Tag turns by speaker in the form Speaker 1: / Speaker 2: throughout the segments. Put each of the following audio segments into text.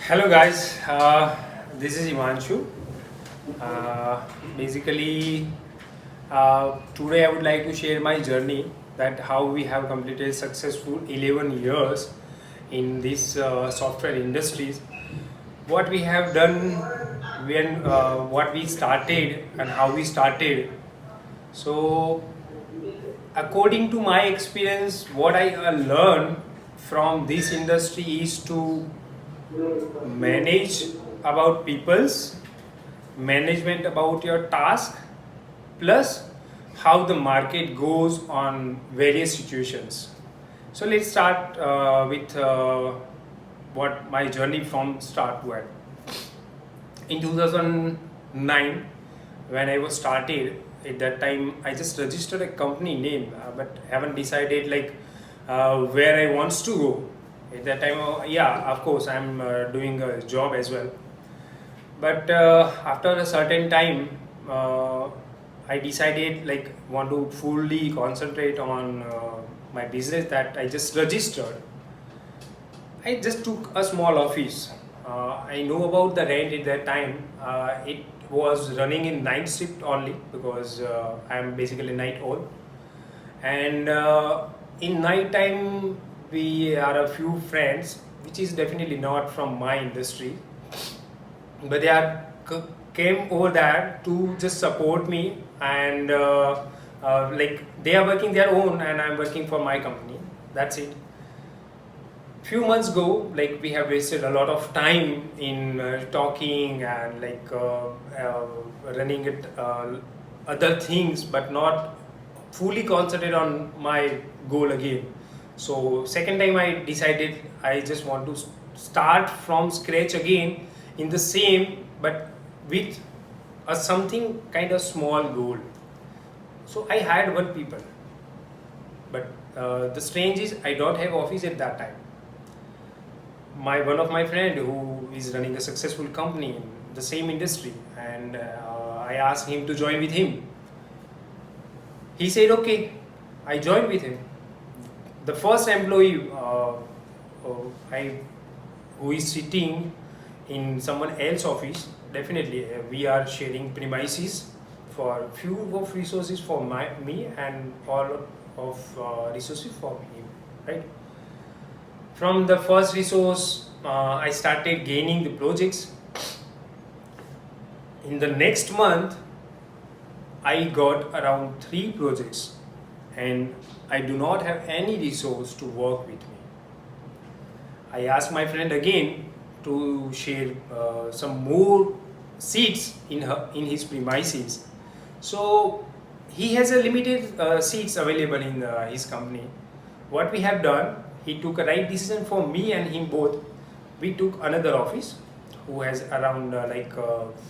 Speaker 1: Hello guys, this is Imanshu. Uh, basically, today I would like to share my journey that how we have completed successful 11 years in this software industries. What we have done when what we started and how we started. So, according to my experience, what I learned from this industry is to manage about people's management about your task plus how the market goes on various situations. So let's start with what my journey from start to end. In 2009, when I was started, at that time I just registered a company name, but haven't decided like where I wants to go. At that time, yeah, of course, I'm doing a job as well. But after a certain time, I decided like want to fully concentrate on my business that I just registered. I just took a small office. I know about the rent at that time. It was running in night shift only because I'm basically night owl. And in night time, we are a few friends, which is definitely not from my industry, but they are came over there to just support me and like they are working their own and I'm working for my company. That's it. Few months ago, like we have wasted a lot of time in talking and like running it other things, but not fully concentrate on my goal again. So second time I decided I just want to start from scratch again in the same, but with a something kind of small goal. So I hired one people, but the strange is I don't have office at that time. My one of my friend who is running a successful company in the same industry, and I asked him to join with him. He said okay. I joined with him. The first employee I who is sitting in someone else's office, definitely we are sharing premises for few of resources for me and all of resources for him, right? From the first resource, I started gaining the projects. In the next month, I got around 3 projects, and I do not have any resource to work with me. I asked my friend again to share some more seats in his premises. So he has a limited seats available in his company. What we have done, he took a right decision for me and him both. We took another office who has around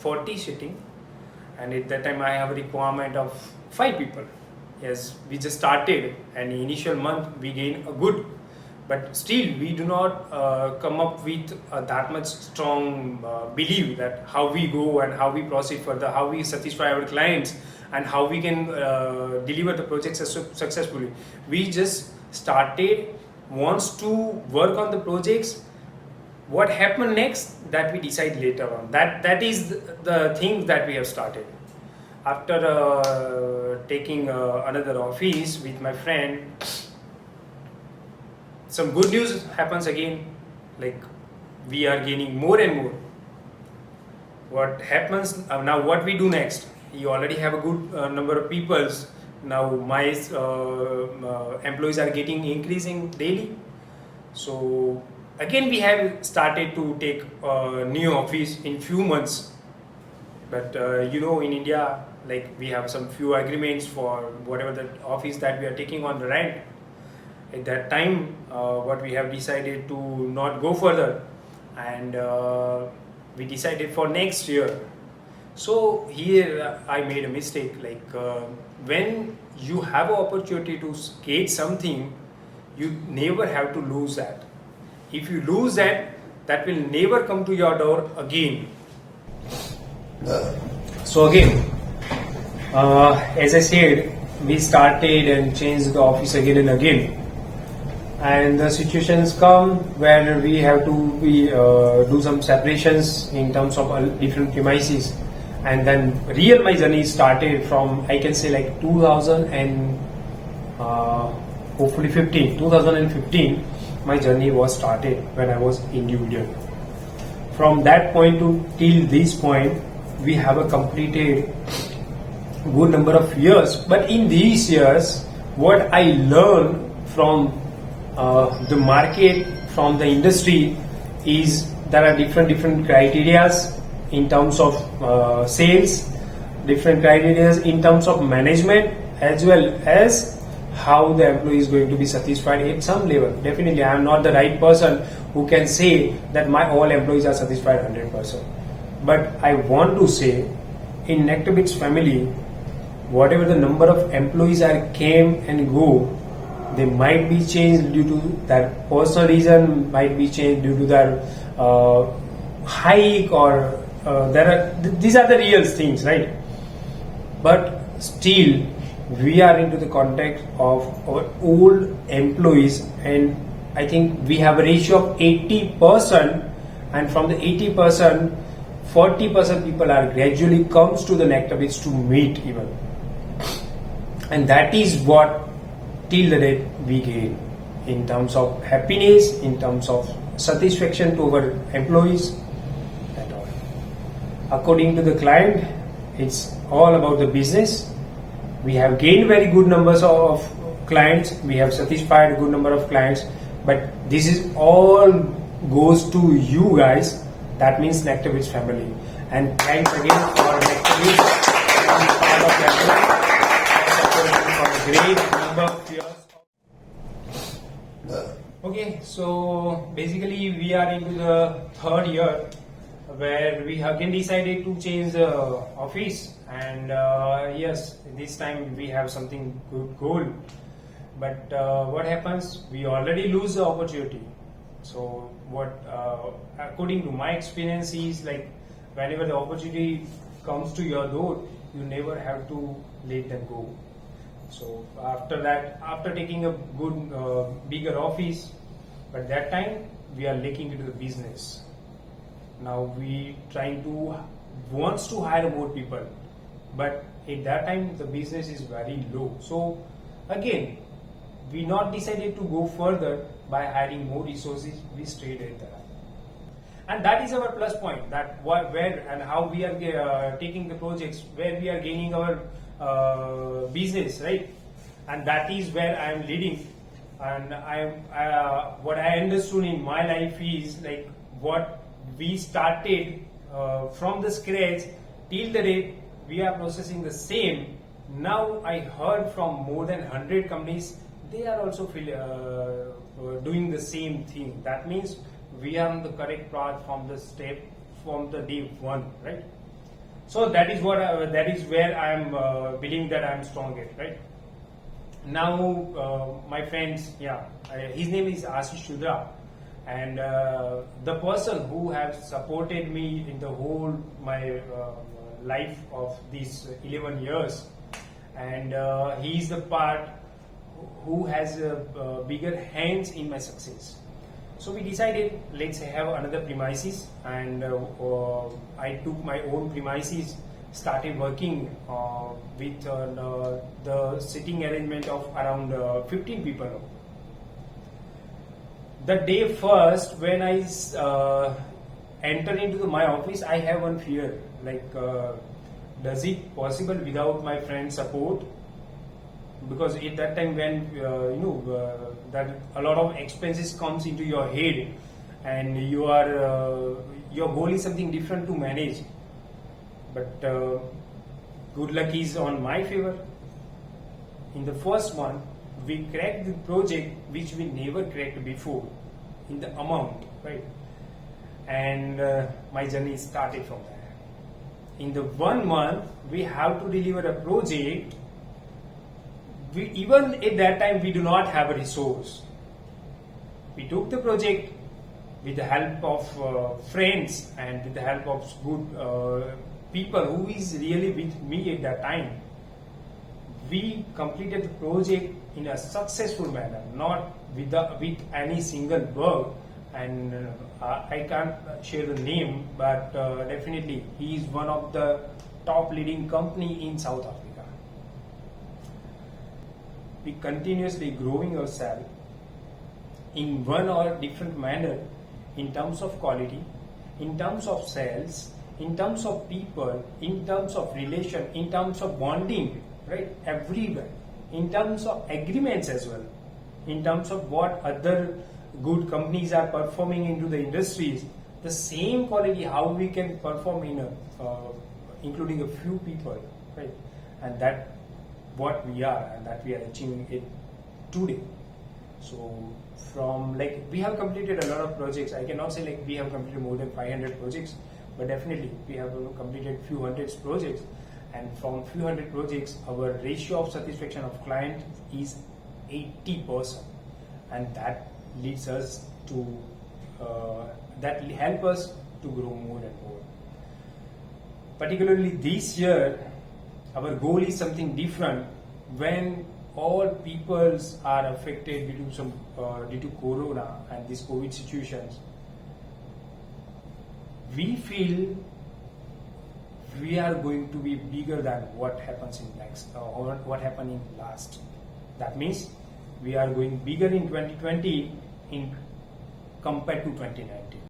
Speaker 1: 40 sitting, and at that time I have a requirement of 5 people. Yes, we just started, and initial month we gain a good, but still we do not come up with that much strong belief that how we go and how we proceed further, how we satisfy our clients, and how we can deliver the project successfully. We just started, wants to work on the projects. What happened next, that we decide later on. That is the thing that we have started. After taking another office with my friend, some good news happens again. Like we are gaining more and more. What happens now? What we do next? You already have a good number of peoples. Now my employees are getting increasing daily. So again we have started to take new office in few months. But in India, like we have some few agreements for whatever the office that we are taking on the rent. At that time, what we have decided to not go further, and we decided for next year. So here I made a mistake. Like when you have an opportunity to get something, you never have to lose that. If you lose that, that will never come to your door again. So again, as I said, we started and changed the office again and again. and the situations come where we have to do some separations in terms of different premises, and then real my journey started from, I can say, like 2000 and hopefully 2015 my journey was started when I was individual. From that point to till this point we have a completed good number of years, but in these years what I learned from the market, from the industry, is there are different criterias in terms of sales, different criterias in terms of management, as well as how the employee is going to be satisfied at some level. Definitely I am not the right person who can say that my all employees are satisfied 100%, but I want to say in NectarBits family, whatever the number of employees are came and go, they might be changed due to their personal reason, might be changed due to their hike, or these are the real things, right? But still we are into the context of our old employees, and I think we have a ratio of 80%, and from the 80%, 40% people are gradually comes to the NectarBits to meet even, and that is what till the date we gain in terms of happiness, in terms of satisfaction to our employees and all. According to the client, it's all about the business. We have gained very good numbers of clients, we have satisfied a good number of clients, but this is all goes to you guys. That means NectarBits family. And thanks again for NectarBits being part of NectarBits for a great number of years. Okay, so basically we are into the third year where we have again decided to change the office, and yes, this time we have something good goal, but what happens, we already lose the opportunity. So what according to my experience is, like, whenever the opportunity comes to your door, you never have to let them go. So after that, after taking a good bigger office, but that time we are looking into the business. Now we trying to wants to hire more people, but at that time the business is very low. So again, we not decided to go further by hiring more resources. We stayed at that, and that is our plus point. That where and how we are taking the projects, where we are gaining our business, right? And that is where I am leading. And I am what I understood in my life is, like, what we started from the scratch till the date we are processing the same. Now I heard from more than 100 companies, they are also doing the same thing. That means we are on the correct path from the step, from the day one, right? So that is what that is where I am believing that I am strong at, right? Now my friends, his name is Ashish Shudra, and the person who has supported me in the whole my life of these 11 years, and he is the part who has bigger hands in my success. So we decided, let's have another premises, and I took my own premises, started working with the sitting arrangement of around 15 people. The day first when I enter into my office, I have one fear, like, does it possible without my friend's support? Because at that time when that a lot of expenses comes into your head, and you are your goal is something different to manage, but good luck is on my favor. In the first one, we cracked the project which we never cracked before in the amount, right? And my journey started from there. In the 1 month, we have to deliver a project. We, even at that time, we do not have a resource. We took the project with the help of friends and with the help of good people who is really with me at that time. We completed the project in a successful manner, not with any single bug, and I can't share the name, but definitely he is one of the top leading company in South Africa. We continuously growing ourselves in one or different manner in terms of quality, in terms of sales, in terms of people, in terms of relation, in terms of bonding, right? Everywhere, in terms of agreements as well, in terms of what other good companies are performing into the industries, the same quality how we can perform in including a few people, right? And that what we are, and that we are achieving it today. So from like we have completed a lot of projects. I cannot say like we have completed more than 500 projects, but definitely we have completed few hundreds projects, and from few hundred projects our ratio of satisfaction of client is 80%, and that leads us to that help us to grow more and more. Particularly this year, our goal is something different. When all peoples are affected due to corona and these COVID situations, we feel we are going to be bigger than what happens in next or what happened in last. That means we are going bigger in 2020 in compared to 2019.